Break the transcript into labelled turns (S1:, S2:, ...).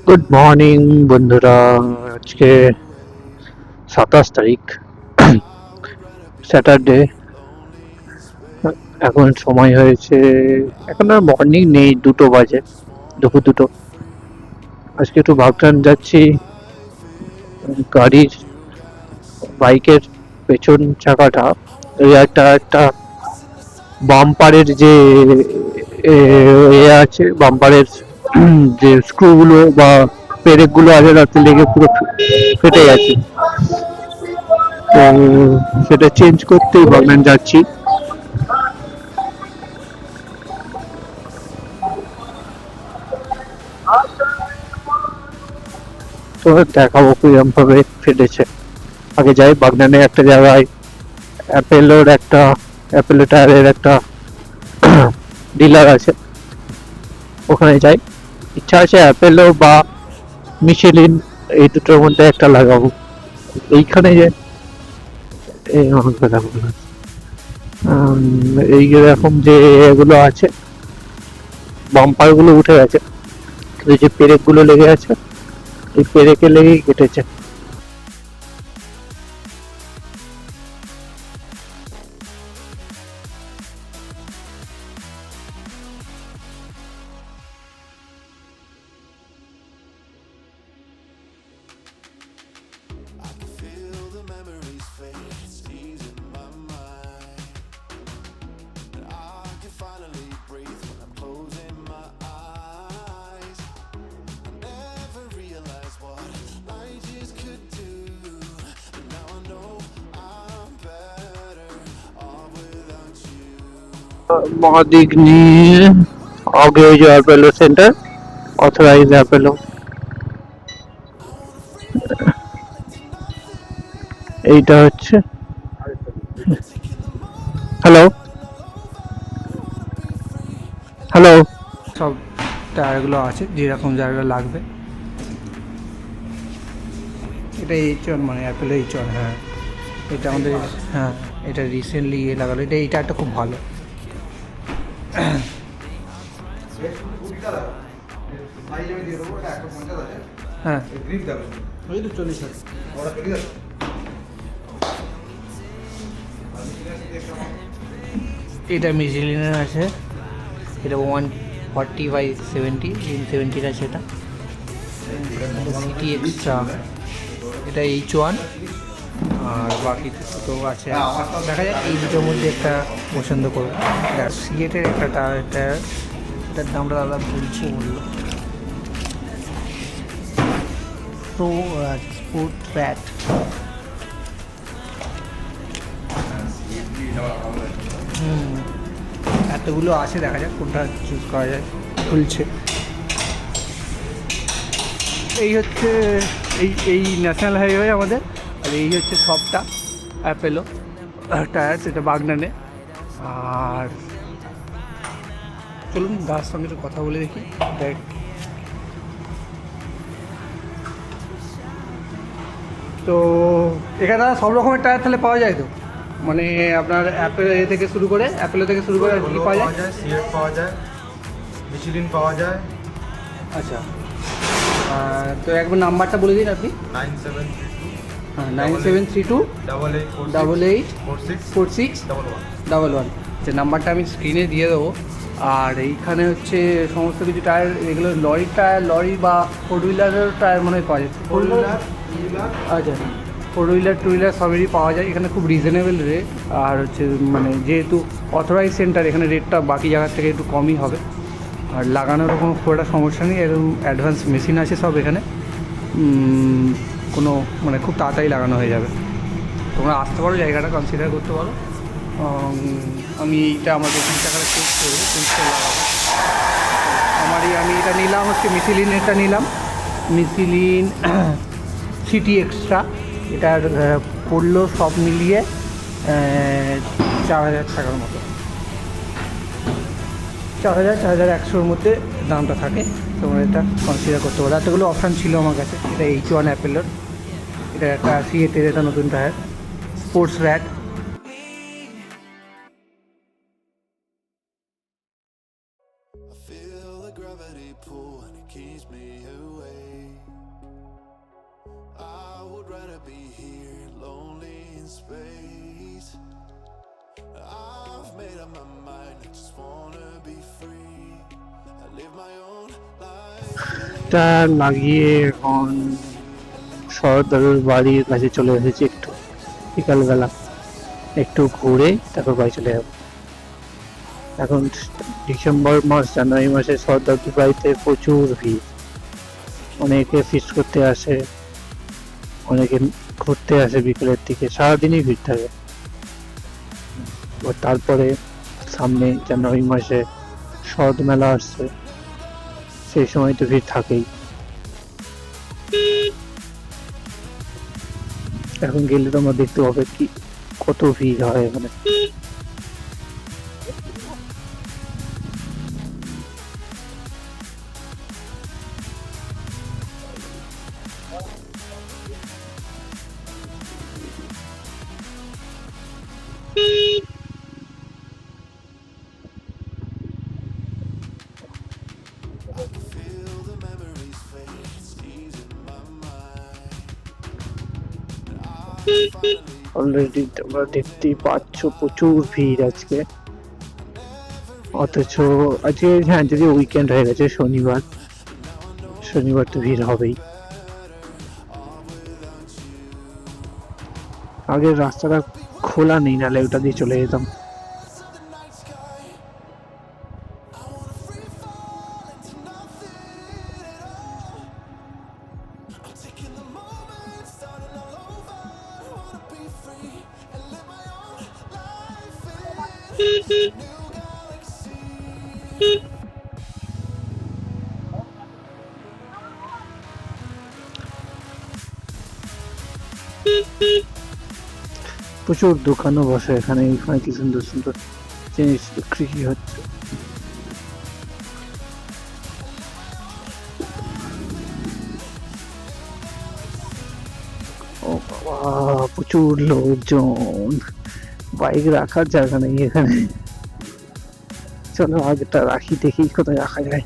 S1: Good morning বন্ধুরা। আজকে 27 তারিখ, স্যাটারডে। এখন সময় হয়েছে, এখন আর মর্নিং নেই, 2টো বাজে, দুপুর 2টো। আজকে একটু ভাবটান যাচ্ছি। গাড়ির, বাইকের পেছন চাকাটা, এই একটা বাম্পারের যে আছে, বাম্পারের যে স্ক্রুগুলো বা পেরেকগুলো আছে তাতে লেগে পুরো ফেটে গেছে। তো সেটা চেঞ্জ করতেই বাগনান যাচ্ছি। তো দেখাবো কিরম ভাবে ফেটেছে। আগে যাই বাগনানে একটা জায়গায়, অ্যাপেলো টায়ারের একটা ডিলার আছে, ওখানে যাই। ইচ্ছা আছে অ্যাপেলো বা মিশেলিন, এই দুটোর মধ্যে একটা লাগাবো। এইখানে যে এই আমাকে দেখো না, এই এরকম যে এগুলো আছে, বাম্পার গুলো উঠে গেছে, কিন্তু যে পেরেক গুলো লেগে আছে, এই পেরেকে লেগেই কেটেছে। মহাদিঘনি, আগে ওই যে অ্যাপেলো সেন্টার, অথরাইজ অ্যাপেলো, এইটা হচ্ছে। হ্যালো হ্যালো, সব টায়ারগুলো আছে যেরকম জায়গা লাগবে। এটা এইচন, মানে অ্যাপেলো এইচন। হ্যাঁ, এটা আমাদের, হ্যাঁ এটা রিসেন্টলি লাগালো। এটা একটা খুব ভালো। হ্যাঁ, ওই তো 40 আছে। এটা মিজেলিনের আছে, এটা 140/70, 70 আছে এটা। সিটি এক্সট্রা, এটা H1। আর বাকি তো আছে, দেখা যাক এই দুটোর মধ্যে একটা পছন্দ করবো। সিএটের একটা টায়ার, এটার দামটা দাদা বলছে, বললো তো স্পোর্ট ফ্যাট। এতগুলো আছে, দেখা যাক কোনটা চুজ করা যায়। খুলছে, এই হচ্ছে এই ন্যাশনাল হাইওয়ে আমাদের। আর এই হচ্ছে সবটা অ্যাপেলো টায়ার, এটা বাগনানে। আর চলুন দাদার সঙ্গে একটু কথা বলে দেখি। দেখ, তো এখানে দাদা সব রকমের টায়ার তাহলে পাওয়া যায় তো? মানে আপনার অ্যাপেলো থেকে শুরু করে আর কি পাওয়া যায়?
S2: সিয়েট পাওয়া যায়, মিচেলিন পাওয়া যায়।
S1: আচ্ছা, তো একবার নাম্বারটা বলে দিন আপনি।
S2: 9732
S1: হ্যাঁ, 9732 884611। যে নাম্বারটা আমি স্ক্রিনে দিয়ে দেবো। আর এইখানে হচ্ছে সমস্ত কিছু টায়ার, এগুলো লরির টায়ার, লরি বা 4 হুইলারের টায়ার মনে হয় পাওয়া যায়। আচ্ছা, 4 হুইলার 2 হুইলার সবেরই পাওয়া যায় এখানে, খুব রিজনেবল রেট। আর হচ্ছে মানে যেহেতু অথরাইজ সেন্টার, এখানে রেটটা বাকি জায়গার থেকে একটু কমই হবে। আর লাগানোর কোনো খুব একটা সমস্যা নেই, এরকম অ্যাডভান্স মেশিন আছে সব এখানে। কোনো মানে খুব তাড়াতাড়ি লাগানো হয়ে যাবে। তোমরা আসতে পারো, জায়গাটা কনসিডার করতে পারো। আমি এইটা আমার পেছন টাকাটা চেক করবো, চেঞ্জ করে লাগাবো। আমি এটা নিলাম হচ্ছে মিসিলিনেরটা নিলাম, মিসিলিন সিটি এক্সট্রা। এটার পড়লো সব মিলিয়ে 4000 টাকার মতো, 4000-4100-র মধ্যে দামটা থাকে। তোমরা এটা কনসিডার করতে পারো। এতগুলো অপশান ছিল আমার কাছে। এটা H1 অ্যাপেলোর, এটা একটা সিএটের, এটা নতুন tyre, sports rat.
S3: Feel the gravity pull and it keeps me away.
S1: টা লাগিয়ে এখন শরৎদাদুর বাড়ির কাছে চলে এসেছি একটু বিকালবেলা, একটু ঘুরে তারপর বাড়ি চলে যাবো। এখন ডিসেম্বর মাস, জানুয়ারি মাসে শরৎদাদুর বাড়িতে প্রচুর ভিড়, অনেকে ফিস্ট করতে আসে, অনেকে ঘুরতে আসে, বিকেলের দিকে সারাদিনই ভিড় থাকে। তারপরে সামনে জানুয়ারি মাসে শরৎ মেলা আসছে, সেই সময় তো ভিড় থাকেই। এখন গেলে তোমরা দেখতে পাবে কি কত ভিড় হয় এখানে। অলরেডি তোমরা দেখতেই পাচ্ছ প্রচুর ভিড় আজকে, অথচ আজকে হ্যাঁ যদি উইকেন্ড হয়ে গেছে, শনিবার, শনিবার তো ভিড় হবেই। আগের রাস্তাটা খোলা নেই, নাহলে ওটা দিয়ে চলে যেতাম। প্রচুর দোকানও বসে এখানে, এখানে কি সুন্দর সুন্দর জিনিস বিক্রি হচ্ছে। ও বাবা, প্রচুর লোকজন, বাইক রাখার জায়গা নেই এখানে। চলো আগেটা রাখি, দেখি কোথায় রাখা যায়।